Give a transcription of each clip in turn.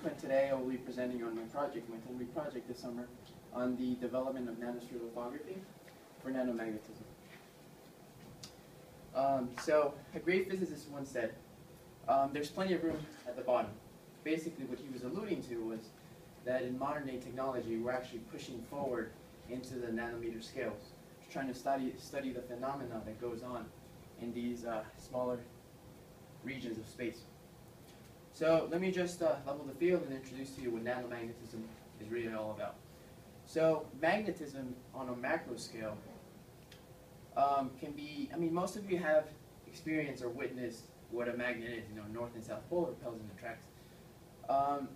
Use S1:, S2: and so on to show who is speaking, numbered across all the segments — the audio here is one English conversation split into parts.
S1: and today I will be presenting on my project, my 10-week project this summer, on the development of nanosphere lithography for nanomagnetism. So a great physicist once said, there's plenty of room at the bottom. Basically what he was alluding to was that in modern day technology we're actually pushing forward into the nanometer scales, trying to study the phenomena that goes on in these smaller regions of space. So let me just level the field and introduce to you what nanomagnetism is really all about. So magnetism on a macro scale can be, most of you have experienced or witnessed what a magnet is, north and south pole, repels and attracts.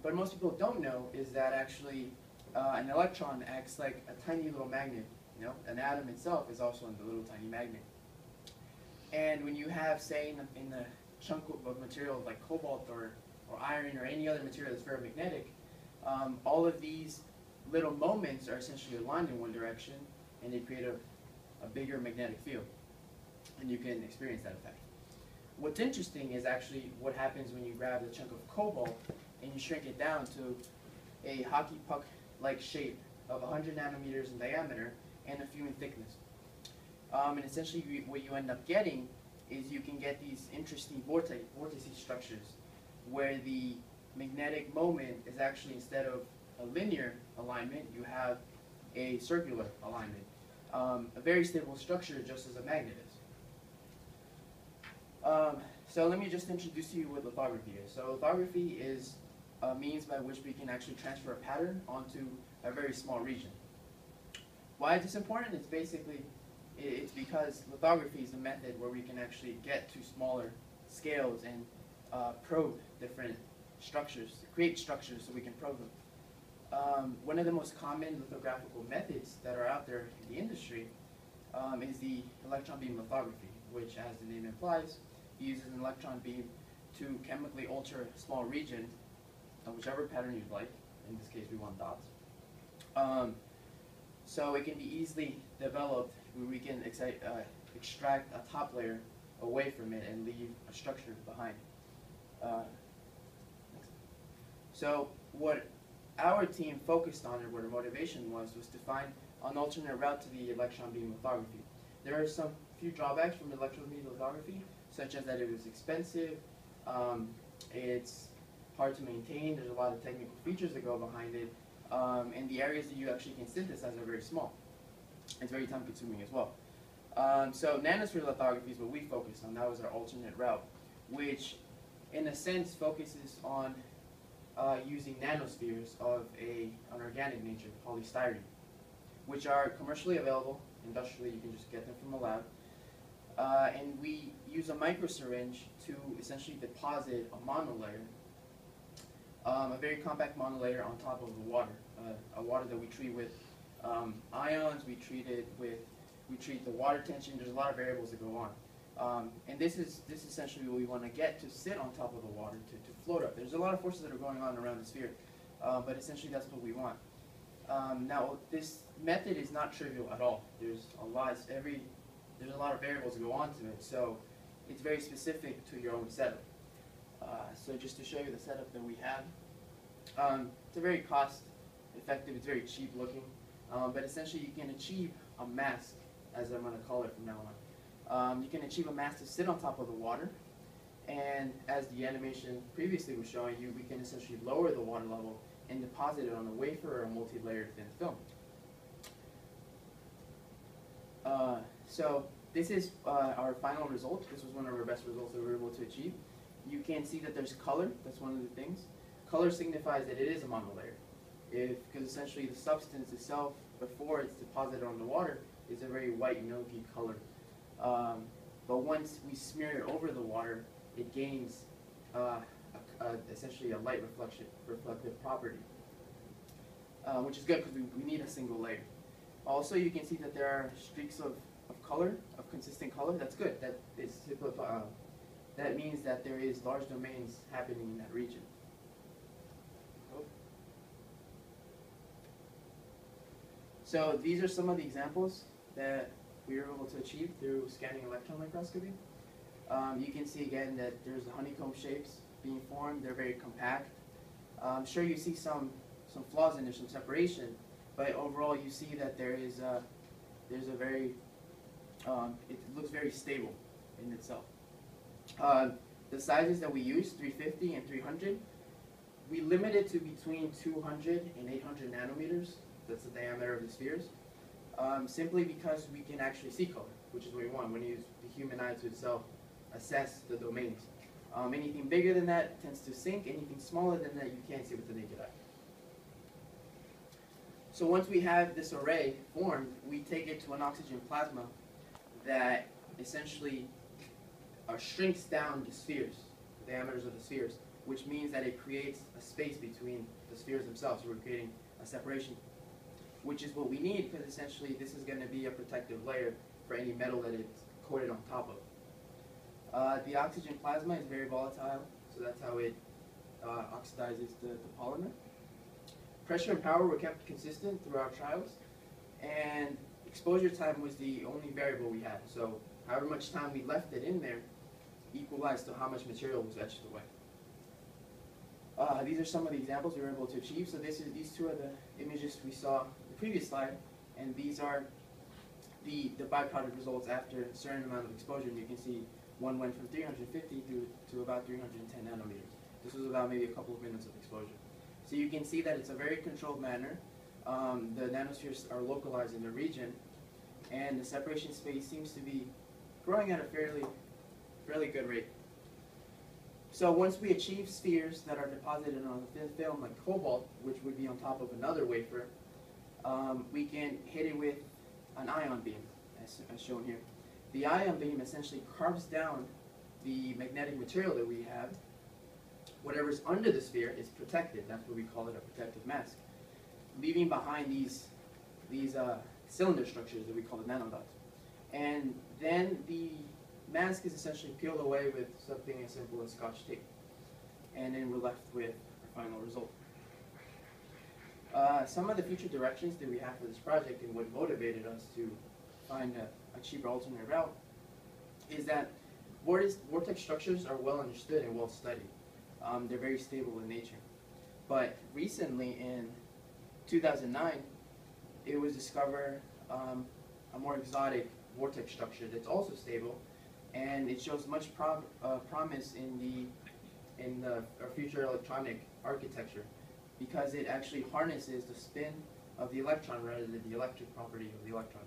S1: But most people don't know is that actually an electron acts like a tiny little magnet. An atom itself is also a little tiny magnet. And when you have, say, in the chunk of material like cobalt or iron or any other material that's ferromagnetic, all of these little moments are essentially aligned in one direction, and they create a bigger magnetic field. And you can experience that effect. What's interesting is actually what happens when you grab a chunk of cobalt and you shrink it down to a hockey puck-like shape of 100 nanometers in diameter and a few in thickness. And essentially what you end up getting is you can get these interesting vortice structures where the magnetic moment is actually, instead of a linear alignment, you have a circular alignment. A very stable structure, just as a magnet is. So let me just introduce to you what lithography is. So lithography is a means by which we can actually transfer a pattern onto a very small region. Why is this important? It's because lithography is a method where we can actually get to smaller scales and probe different structures, create structures so we can probe them. One of the most common lithographical methods that are out there in the industry is the electron beam lithography, which, as the name implies, uses an electron beam to chemically alter a small region of whichever pattern you'd like. In this case, we want dots. So it can be easily developed where we can extract a top layer away from it and leave a structure behind. So what our team focused on, or what our motivation was to find an alternate route to the electron beam lithography. There are some few drawbacks from electron beam lithography, such as that it was expensive, it's hard to maintain, there's a lot of technical features that go behind it, and the areas that you actually can synthesize are very small. It's very time consuming as well. So nanosphere lithography is what we focused on. That was our alternate route, which in a sense focuses on using nanospheres of an organic nature, polystyrene, which are commercially available. Industrially, you can just get them from a lab. And we use a microsyringe to essentially deposit a monolayer, a very compact monolayer on top of the water, a water that we treat with ions, we treat the water tension. There's a lot of variables that go on. And this is essentially what we want to get to sit on top of the water, to float up. There's a lot of forces that are going on around the sphere, but essentially that's what we want. Now, this method is not trivial at all. There's a lot of variables that go on to it, so it's very specific to your own setup. So just to show you the setup that we have, it's a very cost-effective, it's very cheap looking, but essentially you can achieve a mask, as I'm going to call it from now on. You can achieve a mask to sit on top of the water, and as the animation previously was showing you, we can essentially lower the water level and deposit it on a wafer or a multi-layered thin film. So this is our final result. This was one of our best results that we were able to achieve. You can see that there's color. That's one of the things. Color signifies that it is a monolayer, because essentially the substance itself, before it's deposited on the water, is a very white, milky color. But once we smear it over the water, it gains essentially a light reflective property, which is good because we need a single layer. Also, you can see that there are streaks of color, of consistent color. That's good. That means that there is large domains happening in that region. So these are some of the examples that we were able to achieve through scanning electron microscopy. You can see again that there's honeycomb shapes being formed. They're very compact. I'm sure you see some flaws in there, some separation, but overall you see that there's a very, it looks very stable in itself. The sizes that we use, 350 and 300, we limit it to between 200 and 800 nanometers. That's the diameter of the spheres. Simply because we can actually see color, which is what we want. When you use the human eye to itself assess the domains. Anything bigger than that tends to sink. Anything smaller than that you can't see with the naked eye. So once we have this array formed, we take it to an oxygen plasma that essentially shrinks down the spheres, the diameters of the spheres, which means that it creates a space between the spheres themselves. So we're creating a separation, which is what we need because essentially this is going to be a protective layer for any metal that it's coated on top of. The oxygen plasma is very volatile, so that's how it oxidizes the polymer. Pressure and power were kept consistent throughout trials, and exposure time was the only variable we had. So however much time we left it in there equalized to how much material was etched away. These are some of the examples we were able to achieve. So these two are the images we saw in the previous slide, and these are the byproduct results after a certain amount of exposure. And you can see one went from 350 to about 310 nanometers. This was about maybe a couple of minutes of exposure. So you can see that it's a very controlled manner. The nanospheres are localized in the region, and the separation space seems to be growing at a fairly good rate. So once we achieve spheres that are deposited on a thin film like cobalt, which would be on top of another wafer, we can hit it with an ion beam, as shown here. The ion beam essentially carves down the magnetic material that we have. Whatever's under the sphere is protected. That's what we call it, a protective mask, leaving behind these cylinder structures that we call the nanodots. And then the mask is essentially peeled away with something as simple as Scotch tape. And then we're left with our final result. Some of the future directions that we have for this project and what motivated us to find a cheaper alternate route is that vortex structures are well understood and well studied. They're very stable in nature. But recently, in 2009, it was discovered a more exotic vortex structure that's also stable, and it shows much promise in our future electronic architecture because it actually harnesses the spin of the electron rather than the electric property of the electron.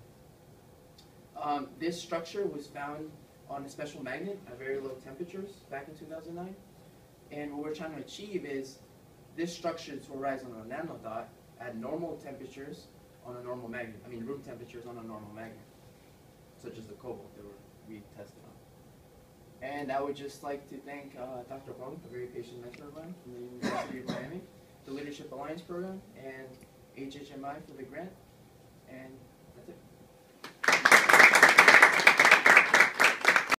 S1: This structure was found on a special magnet at very low temperatures back in 2009. And what we're trying to achieve is this structure to arise on a nanodot at normal temperatures on a normal magnet. I mean room temperatures on a normal magnet, such as the cobalt that we tested on. And I would just like to thank Dr. Huang, a very patient mentor of mine from the University of Miami, the Leadership Alliance Program, and HHMI for the grant. And